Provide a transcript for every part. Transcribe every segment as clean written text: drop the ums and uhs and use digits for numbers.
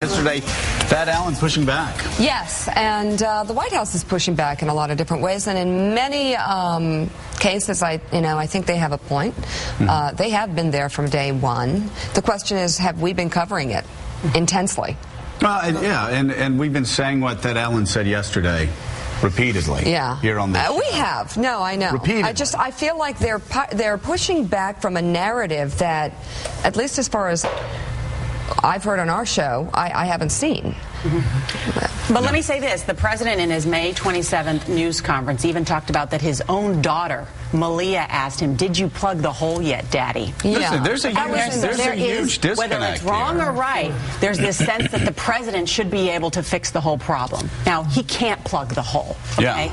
Yesterday, Pat Allen pushing back. Yes, and the White House is pushing back in a lot of different ways, and in many cases, I think they have a point. They have been there from day one. The question is, have we been covering it intensely? And we've been saying what that Allen said yesterday. Repeatedly, here on this. We have. No, I know. Repeatedly. I feel like they're pushing back from a narrative that, at least as far as I've heard on our show, I haven't seen. But let me say this. The president in his May 27th news conference even talked about that his own daughter, Malia, asked him, "Did you plug the hole yet, Daddy?" Listen, there's a huge disconnect. Whether it's wrong or right, there's this sense that the president should be able to fix the whole problem. Now, he can't plug the hole. Okay?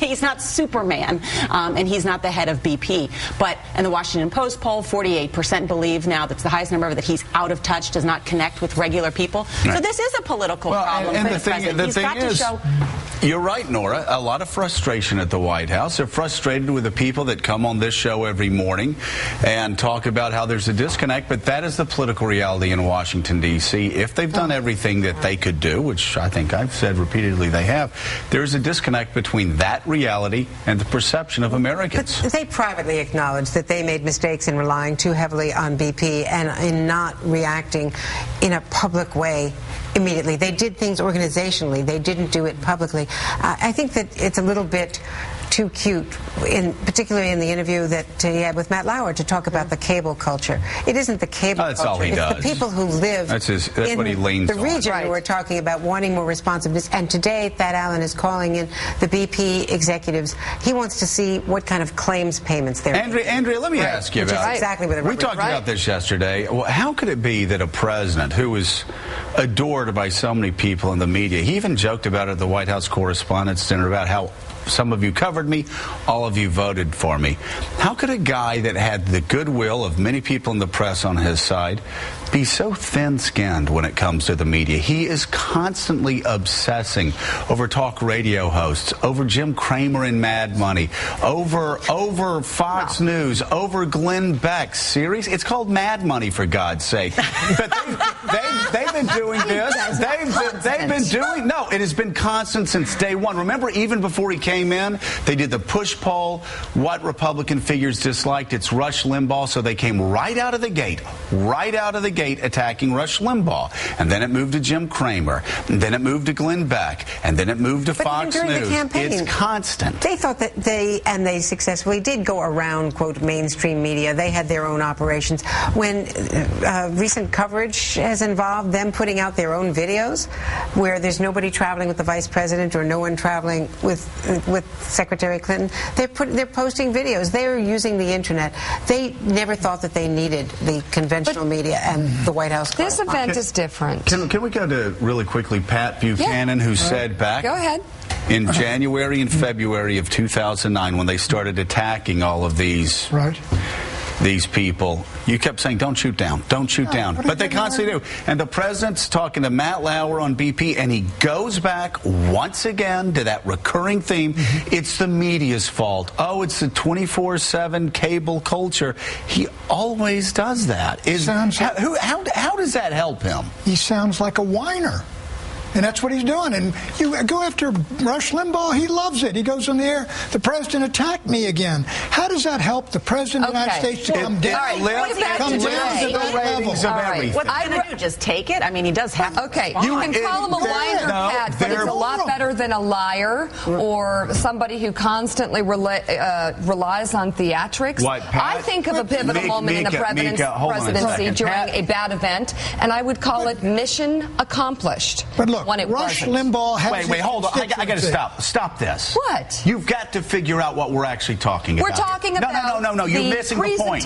He's not Superman, and he's not the head of BP. But in the Washington Post poll, 48% believe now, that's the highest number, that he's out of touch, does not connect with regular people. So this is a political problem for the president. He's got to show. You're right, Nora. A lot of frustration at the White House. They're frustrated with the people that come on this show every morning and talk about how there's a disconnect, but that is the political reality in Washington, D.C. If they've done everything that they could do, which I think I've said repeatedly they have, there's a disconnect between that reality and the perception of Americans. But they privately acknowledge that they made mistakes in relying too heavily on BP and in not reacting in a public way immediately. They did things organizationally. They didn't do it publicly. I think that it's a little bit too cute, particularly in the interview that he had with Matt Lauer, to talk about the cable culture. It isn't the cable culture. All he does. It's the people who live in what he leans the region who are talking about wanting more responsiveness. And today, Thad Allen is calling in the BP executives. He wants to see what kind of claims payments they're making. Andrea, let me ask you about exactly what we talked about this yesterday. Well, how could it be that a president who is adored by so many people in the media, he even joked about it at the White House Correspondents' Dinner about how some of you covered me, all of you voted for me. How could a guy that had the goodwill of many people in the press on his side be so thin-skinned when it comes to the media? He is constantly obsessing over talk radio hosts, over Jim Cramer and Mad Money, over Fox News, over Glenn Beck's series. It's called Mad Money, for God's sake. But they've been doing this. They've been doing. No, it has been constant since day one. Remember, even before he came in, they did the push poll. What Republican figures disliked? It's Rush Limbaugh. So they came right out of the gate attacking Rush Limbaugh. And then it moved to Jim Cramer. And then it moved to Glenn Beck. And then it moved to Fox News. The campaign, it's constant. They thought that they successfully did go around, quote, mainstream media. They had their own operations. When recent coverage has involved them putting out their own videos where there's nobody traveling with the vice president or no one traveling with Secretary Clinton, they're posting videos. They're using the internet. They never thought that they needed the conventional media and the White House. This event is different. Can we go to, really quickly, Pat Buchanan, who said back in January and February of 2009, when they started attacking all of these people, you kept saying, don't shoot down, don't shoot down. But they constantly do. And the president's talking to Matt Lauer on BP, and he goes back once again to that recurring theme. It's the media's fault. Oh, it's the 24/7 cable culture. He always does that. How does that help him? He sounds like a whiner. And that's what he's doing. And you go after Rush Limbaugh, he loves it. He goes on the air, the president attacked me again. How does that help the president of the United States to come down? Come down to the ratings of everything. What's he going to do, just take it? I mean, he does have to. Okay, you can call him a whiner, Pat, but it's a lot better than a liar or somebody who constantly relies on theatrics. I think of a pivotal moment in the presidency during a bad event, and I would call it mission accomplished. But look, when it Rush Limbaugh has Wait, hold on. I got to stop this. What? You've got to figure out what we're actually talking about. We're talking about No. You're missing the point.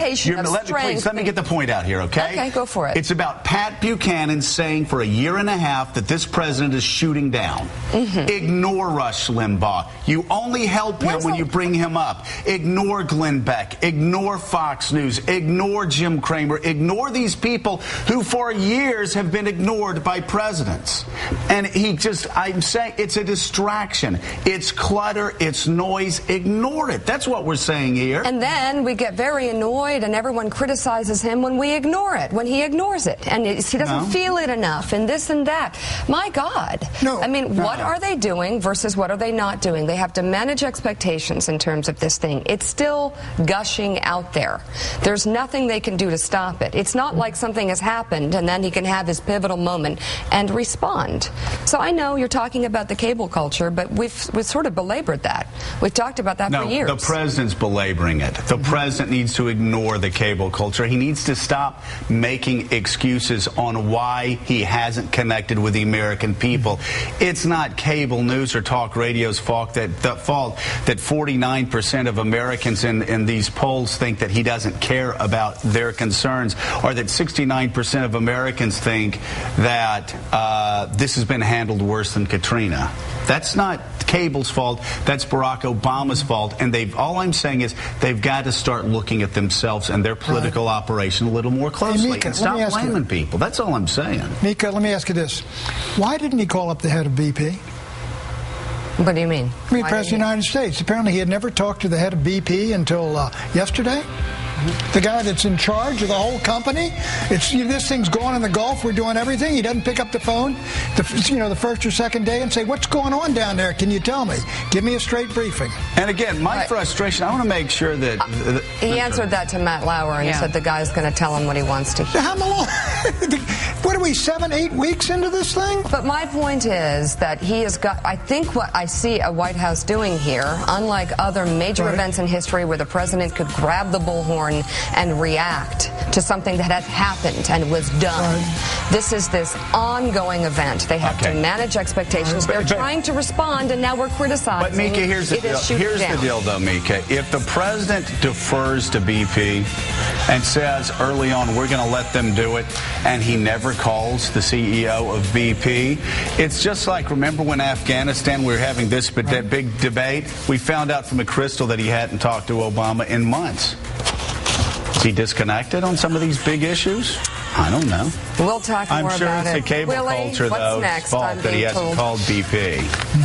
Let me get the point out here, okay? Okay, go for it. It's about Pat Buchanan saying for a year and a half that this president is shooting down. Ignore Rush Limbaugh. You only help him when you bring him up. Ignore Glenn Beck. Ignore Fox News. Ignore Jim Cramer. Ignore these people who for years have been ignored by presidents. And I'm saying it's a distraction. It's clutter. It's noise. Ignore it. That's what we're saying here. And then we get very annoyed and everyone criticizes him when we ignore it, when he ignores it. And he doesn't feel it enough and this and that. My God. No. I mean, what are they doing versus what are they not doing? They have to manage expectations in terms of this thing. It's still gushing out there. There's nothing they can do to stop it. It's not like something has happened and then he can have his pivotal moment and respond. So I know you're talking about the cable culture, but we've sort of belabored that. We've talked about that for years. No, the president's belaboring it. The president needs to ignore the cable culture. He needs to stop making excuses on why he hasn't connected with the American people. It's not cable news or talk radio's fault that 49% of Americans in these polls think that he doesn't care about their concerns, or that 69% of Americans think that this has been handled worse than Katrina. That's not cable's fault. That's Barack Obama's fault. And all I'm saying is they've got to start looking at themselves and their political operation a little more closely, Mika, and stop blaming people. That's all I'm saying. Mika, let me ask you this. Why didn't he call up the head of BP? What do you mean? I mean, President of the United States. Apparently he had never talked to the head of BP until yesterday. The guy that's in charge of the whole company. This thing's going in the Gulf. We're doing everything. He doesn't pick up the phone, the first or second day, and say, "What's going on down there? Can you tell me? Give me a straight briefing." And again, my frustration. I want to make sure that he answered that to Matt Lauer and said the guy's going to tell him what he wants to hear. How long? What are we, 7-8 weeks into this thing? But my point is that he has got. I think what I see a White House doing here, unlike other major events in history where the president could grab the bullhorn and react to something that had happened and was done. This is this ongoing event. They have to manage expectations. They're trying to respond, and now we're criticizing. But Mika, here's the deal. Here's the deal, though, Mika. If the president defers to BP and says early on we're going to let them do it, and he never calls the CEO of BP, it's just like, remember when Afghanistan we were having that big debate? We found out from McChrystal that he hadn't talked to Obama in months. Is he disconnected on some of these big issues? I don't know. We'll talk more about it. I'm sure it's the cable culture, though, fault that he hasn't called BP.